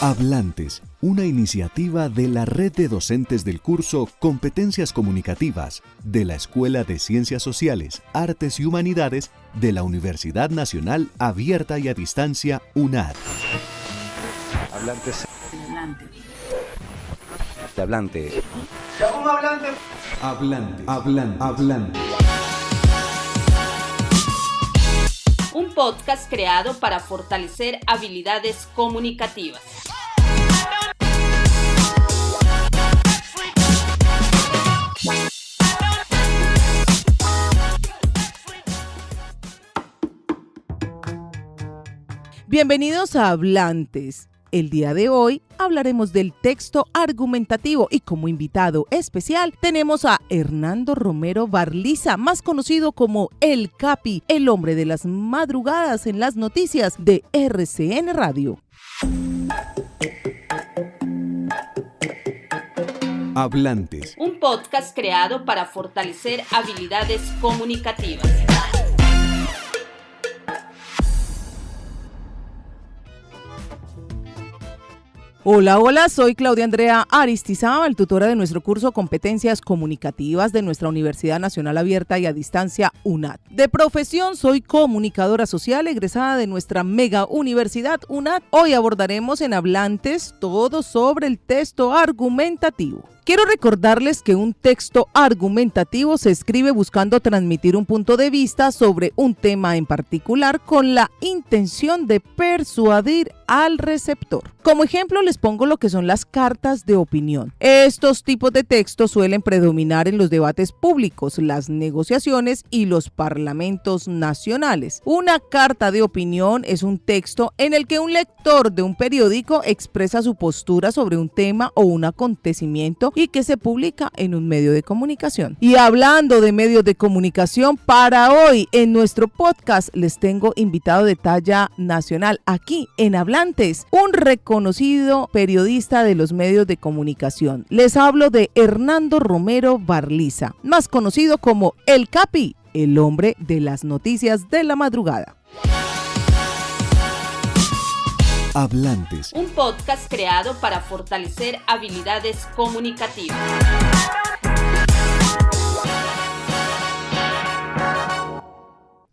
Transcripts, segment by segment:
Hablantes, una iniciativa de la Red de Docentes del curso Competencias Comunicativas de la Escuela de Ciencias Sociales, Artes y Humanidades de la Universidad Nacional Abierta y a Distancia, UNAD. Hablantes. Hablante. Hablante. Un podcast creado para fortalecer habilidades comunicativas. Bienvenidos a Hablantes. El día de hoy hablaremos del texto argumentativo y como invitado especial tenemos a Hernando Romero Barliza, más conocido como El Capi, el hombre de las madrugadas en las noticias de RCN Radio. Hablantes. Un podcast creado para fortalecer habilidades comunicativas. Hola, soy Claudia Andrea Aristizábal, tutora de nuestro curso Competencias Comunicativas de nuestra Universidad Nacional Abierta y a Distancia, UNAD. De profesión soy comunicadora social egresada de nuestra mega universidad UNAD. Hoy abordaremos en Hablantes todo sobre el texto argumentativo. Quiero recordarles que un texto argumentativo se escribe buscando transmitir un punto de vista sobre un tema en particular con la intención de persuadir al receptor. Como ejemplo les pongo lo que son las cartas de opinión. Estos tipos de textos suelen predominar en los debates públicos, las negociaciones y los parlamentos nacionales. Una carta de opinión es un texto en el que un lector de un periódico expresa su postura sobre un tema o un acontecimiento y que se publica en un medio de comunicación. Y hablando de medios de comunicación, para hoy en nuestro podcast les tengo invitado de talla nacional aquí en Hablantes, un reconocido periodista de los medios de comunicación. Les hablo de Hernando Romero Barliza, más conocido como El Capi, el hombre de las noticias de la madrugada. Hablantes. Un podcast creado para fortalecer habilidades comunicativas.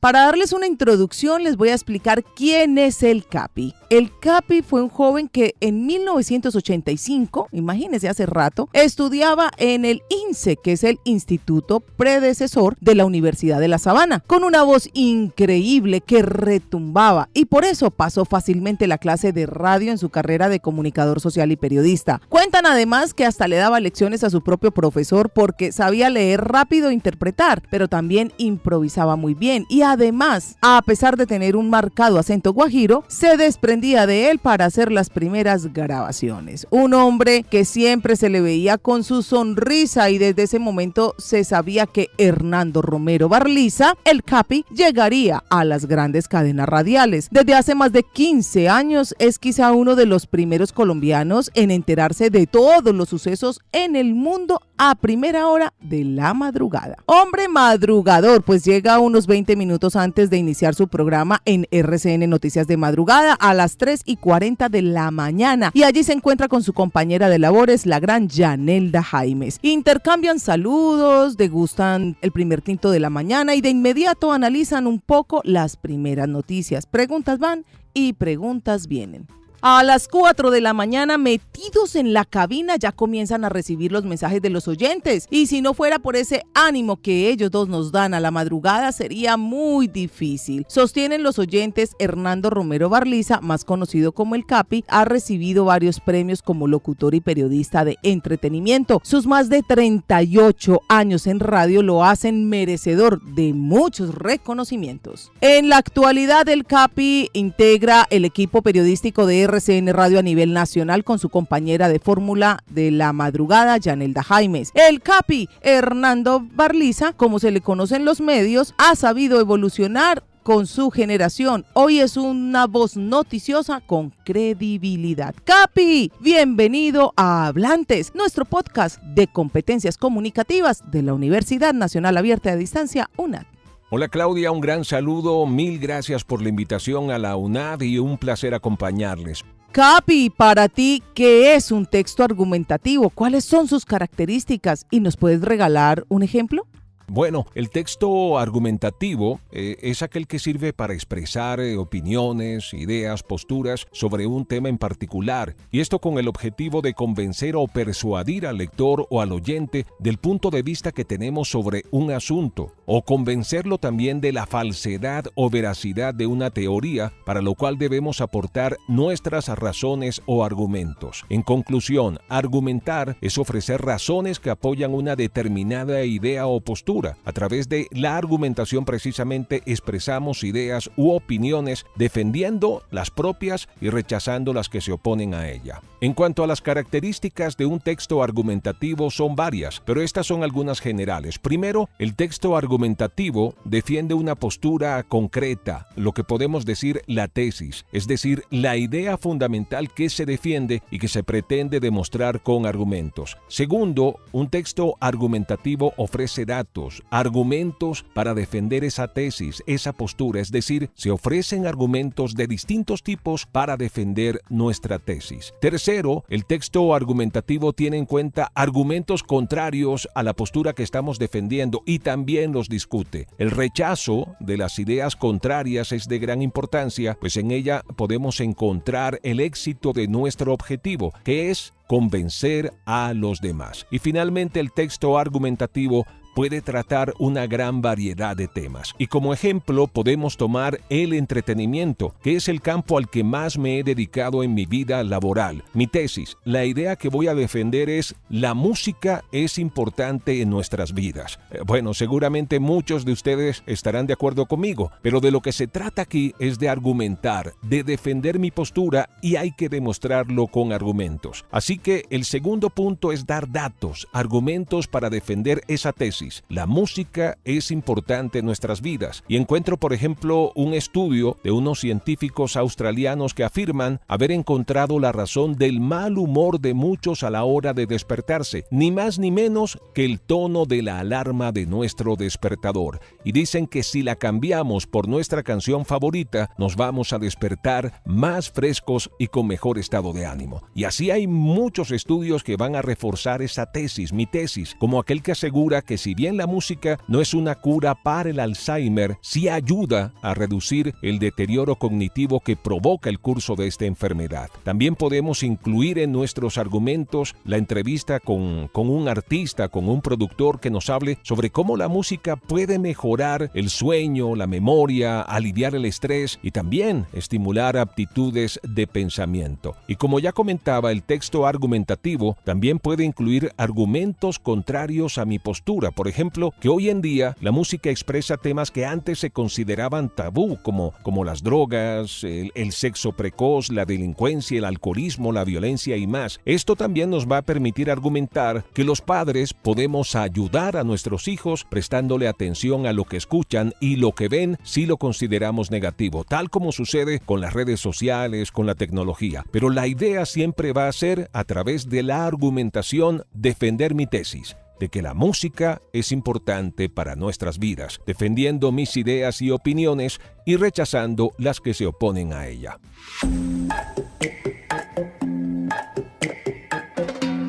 Para darles una introducción, les voy a explicar quién es el Capi. El Capi fue un joven que en 1985, imagínense hace rato, estudiaba en el INSE, que es el instituto predecesor de la Universidad de La Sabana, con una voz increíble que retumbaba y por eso pasó fácilmente la clase de radio en su carrera de comunicador social y periodista. Cuentan además que hasta le daba lecciones a su propio profesor porque sabía leer rápido e interpretar, pero también improvisaba muy bien y además, a pesar de tener un marcado acento guajiro, se desprendía de él para hacer las primeras grabaciones. Un hombre que siempre se le veía con su sonrisa y desde ese momento se sabía que Hernando Romero Barliza, el Capi, llegaría a las grandes cadenas radiales. Desde hace más de 15 años es quizá uno de los primeros colombianos en enterarse de todos los sucesos en el mundo a primera hora de la madrugada. Hombre madrugador, pues llega unos 20 minutos antes de iniciar su programa en RCN Noticias de Madrugada a las 3:40 de la mañana y allí se encuentra con su compañera de labores, la gran Yanelda Jaimes. Intercambian saludos, degustan el primer tinto de la mañana y de inmediato analizan un poco las primeras noticias. Preguntas van y preguntas vienen. A las 4 de la mañana, metidos en la cabina, ya comienzan a recibir los mensajes de los oyentes. Y si no fuera por ese ánimo que ellos dos nos dan a la madrugada, sería muy difícil. Sostienen los oyentes, Hernando Romero Barliza, más conocido como El Capi, ha recibido varios premios como locutor y periodista de entretenimiento. Sus más de 38 años en radio lo hacen merecedor de muchos reconocimientos. En la actualidad, El Capi integra el equipo periodístico de RCN Radio a nivel nacional con su compañera de fórmula de la madrugada, Yanelda Jaimes. El Capi, Hernando Barliza, como se le conoce en los medios, ha sabido evolucionar con su generación. Hoy es una voz noticiosa con credibilidad. Capi, bienvenido a Hablantes, nuestro podcast de competencias comunicativas de la Universidad Nacional Abierta y a Distancia, UNAD. Hola Claudia, un gran saludo, mil gracias por la invitación a la UNAD y un placer acompañarles. Capi, para ti, ¿qué es un texto argumentativo? ¿Cuáles son sus características? ¿Y nos puedes regalar un ejemplo? Bueno, el texto argumentativo es aquel que sirve para expresar opiniones, ideas, posturas sobre un tema en particular, y esto con el objetivo de convencer o persuadir al lector o al oyente del punto de vista que tenemos sobre un asunto, o convencerlo también de la falsedad o veracidad de una teoría, para lo cual debemos aportar nuestras razones o argumentos. En conclusión, argumentar es ofrecer razones que apoyan una determinada idea o postura. A través de la argumentación precisamente expresamos ideas u opiniones defendiendo las propias y rechazando las que se oponen a ella. En cuanto a las características de un texto argumentativo son varias, pero estas son algunas generales. Primero, el texto argumentativo defiende una postura concreta, lo que podemos decir la tesis, es decir, la idea fundamental que se defiende y que se pretende demostrar con argumentos. Segundo, un texto argumentativo ofrece datos, argumentos para defender esa tesis, esa postura, es decir, se ofrecen argumentos de distintos tipos para defender nuestra tesis. Tercero, el texto argumentativo tiene en cuenta argumentos contrarios a la postura que estamos defendiendo y también los discute. El rechazo de las ideas contrarias es de gran importancia, pues en ella podemos encontrar el éxito de nuestro objetivo, que es convencer a los demás. Y finalmente, el texto argumentativo puede tratar una gran variedad de temas. Y como ejemplo podemos tomar el entretenimiento, que es el campo al que más me he dedicado en mi vida laboral. Mi tesis, la idea que voy a defender es: la música es importante en nuestras vidas. Bueno, seguramente muchos de ustedes estarán de acuerdo conmigo, pero de lo que se trata aquí es de argumentar, de defender mi postura, y hay que demostrarlo con argumentos. Así que el segundo punto es dar datos, argumentos para defender esa tesis. La música es importante en nuestras vidas, y encuentro, por ejemplo, un estudio de unos científicos australianos que afirman haber encontrado la razón del mal humor de muchos a la hora de despertarse, ni más ni menos que el tono de la alarma de nuestro despertador, y dicen que si la cambiamos por nuestra canción favorita, nos vamos a despertar más frescos y con mejor estado de ánimo. Y así hay muchos estudios que van a reforzar esa tesis, mi tesis, como aquel que asegura que si bien la música no es una cura para el Alzheimer, sí ayuda a reducir el deterioro cognitivo que provoca el curso de esta enfermedad. También podemos incluir en nuestros argumentos la entrevista con un artista, con un productor que nos hable sobre cómo la música puede mejorar el sueño, la memoria, aliviar el estrés y también estimular aptitudes de pensamiento. Y como ya comentaba, el texto argumentativo también puede incluir argumentos contrarios a mi postura. Por ejemplo, que hoy en día la música expresa temas que antes se consideraban tabú, como las drogas, el sexo precoz, la delincuencia, el alcoholismo, la violencia y más. Esto también nos va a permitir argumentar que los padres podemos ayudar a nuestros hijos prestándole atención a lo que escuchan y lo que ven si lo consideramos negativo, tal como sucede con las redes sociales, con la tecnología. Pero la idea siempre va a ser, a través de la argumentación, defender mi tesis de que la música es importante para nuestras vidas, defendiendo mis ideas y opiniones y rechazando las que se oponen a ella.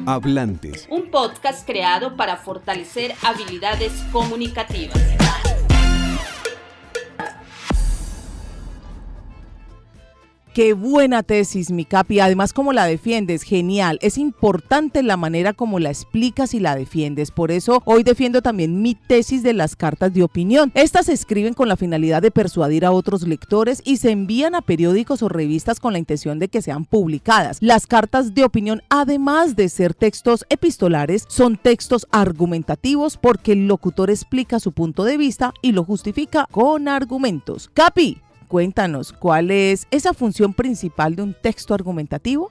Hablantes. Un podcast creado para fortalecer habilidades comunicativas. Qué buena tesis, mi Capi. Además, como la defiendes, genial. Es importante la manera como la explicas y la defiendes. Por eso, hoy defiendo también mi tesis de las cartas de opinión. Estas se escriben con la finalidad de persuadir a otros lectores y se envían a periódicos o revistas con la intención de que sean publicadas. Las cartas de opinión, además de ser textos epistolares, son textos argumentativos porque el locutor explica su punto de vista y lo justifica con argumentos. Capi, cuéntanos, ¿cuál es esa función principal de un texto argumentativo?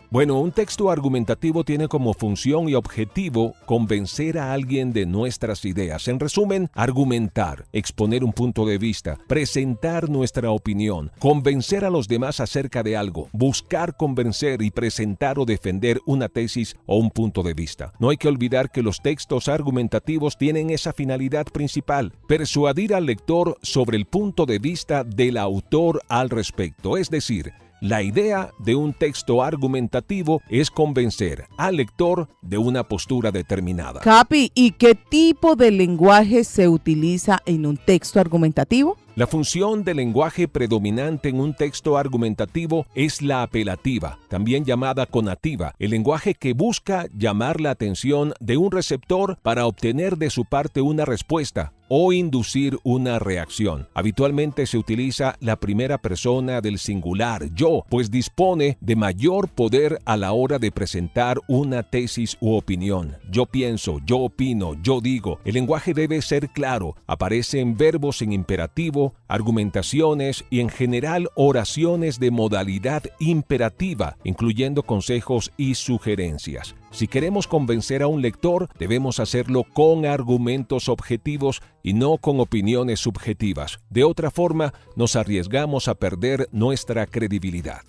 Bueno, un texto argumentativo tiene como función y objetivo convencer a alguien de nuestras ideas. En resumen, argumentar, exponer un punto de vista, presentar nuestra opinión, convencer a los demás acerca de algo, buscar convencer y presentar o defender una tesis o un punto de vista. No hay que olvidar que los textos argumentativos tienen esa finalidad principal: persuadir al lector sobre el punto de vista del autor al respecto. Es decir, la idea de un texto argumentativo es convencer al lector de una postura determinada. Capi, ¿y qué tipo de lenguaje se utiliza en un texto argumentativo? La función del lenguaje predominante en un texto argumentativo es la apelativa, también llamada conativa, el lenguaje que busca llamar la atención de un receptor para obtener de su parte una respuesta o inducir una reacción. Habitualmente se utiliza la primera persona del singular, yo, pues dispone de mayor poder a la hora de presentar una tesis u opinión. Yo pienso, yo opino, yo digo. El lenguaje debe ser claro. Aparecen verbos en imperativo, argumentaciones y en general oraciones de modalidad imperativa, incluyendo consejos y sugerencias. Si queremos convencer a un lector, debemos hacerlo con argumentos objetivos y no con opiniones subjetivas. De otra forma, nos arriesgamos a perder nuestra credibilidad.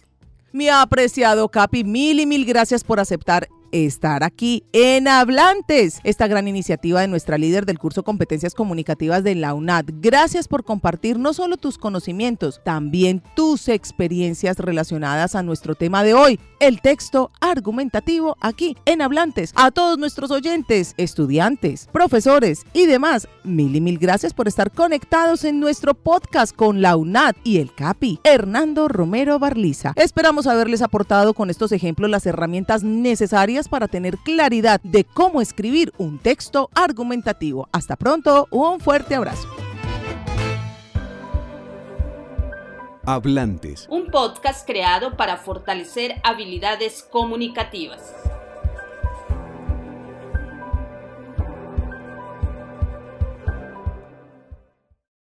Mi apreciado Capi, mil y mil gracias por aceptar estar aquí en Hablantes, esta gran iniciativa de nuestra líder del curso Competencias Comunicativas de la UNAD. Gracias por compartir no solo tus conocimientos, también tus experiencias relacionadas a nuestro tema de hoy, el texto argumentativo, aquí en Hablantes. A todos nuestros oyentes, estudiantes, profesores y demás, mil y mil gracias por estar conectados en nuestro podcast con la UNAD y el Capi, Hernando Romero Barliza. Esperamos haberles aportado con estos ejemplos las herramientas necesarias para tener claridad de cómo escribir un texto argumentativo. Hasta pronto, un fuerte abrazo. Hablantes. Un podcast creado para fortalecer habilidades comunicativas.